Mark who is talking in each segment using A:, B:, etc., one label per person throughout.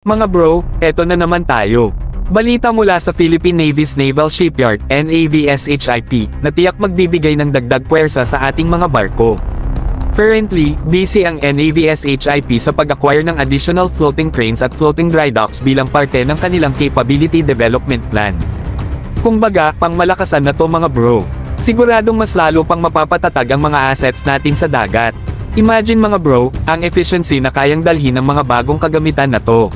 A: Mga bro, eto na naman tayo. Balita mula sa Philippine Navy's Naval Shipyard, NAVSHIP, na tiyak magbibigay ng dagdag puwersa sa ating mga barko. Currently, busy ang NAVSHIP sa pag-acquire ng additional floating cranes at floating dry docks bilang parte ng kanilang capability development plan. Kumbaga, pangmalakasan na to mga bro. Siguradong mas lalo pang mapapatatag ang mga assets natin sa dagat. Imagine mga bro, ang efficiency na kayang dalhin ng mga bagong kagamitan na to.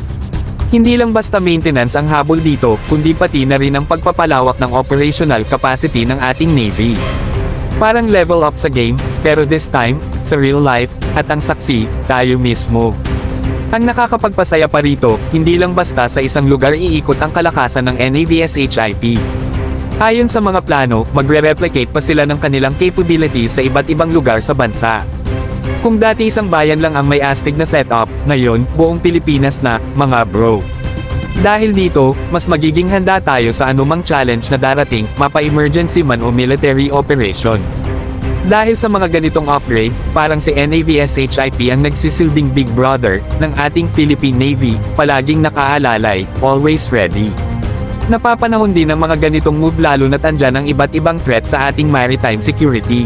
A: Hindi lang basta maintenance ang habol dito, kundi pati na rin ang pagpapalawak ng operational capacity ng ating Navy. Parang level up sa game, pero this time, sa real life, at ang saksi, tayo mismo. Ang nakakapagpasaya pa rito, hindi lang basta sa isang lugar iikot ang kalakasan ng NAVSHIP. Ayon sa mga plano, magre-replicate pa sila ng kanilang capabilities sa iba't ibang lugar sa bansa. Kung dati isang bayan lang ang may astig na setup, ngayon, buong Pilipinas na, mga bro. Dahil dito, mas magiging handa tayo sa anumang challenge na darating, mapa-emergency man o military operation. Dahil sa mga ganitong upgrades, parang si NAVSHIP ang nagsisilbing big brother ng ating Philippine Navy, palaging nakaalalay, always ready. Napapanahon din ang mga ganitong move lalo na't andyan ang iba't ibang threat sa ating maritime security.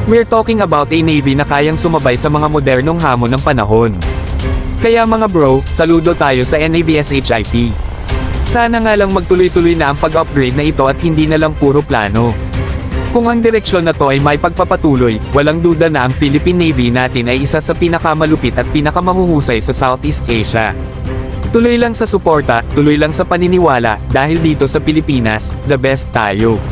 A: We're talking about a Navy na kayang sumabay sa mga modernong hamon ng panahon. Kaya mga bro, saludo tayo sa NAVSHIP. Sana nga lang magtuloy-tuloy na ang pag-upgrade na ito at hindi na lang puro plano. Kung ang direksyon na to ay may pagpapatuloy, walang duda na ang Philippine Navy natin ay isa sa pinakamalupit at pinakamahuhusay sa Southeast Asia. Tuloy lang sa suporta, tuloy lang sa paniniwala, dahil dito sa Pilipinas, the best tayo.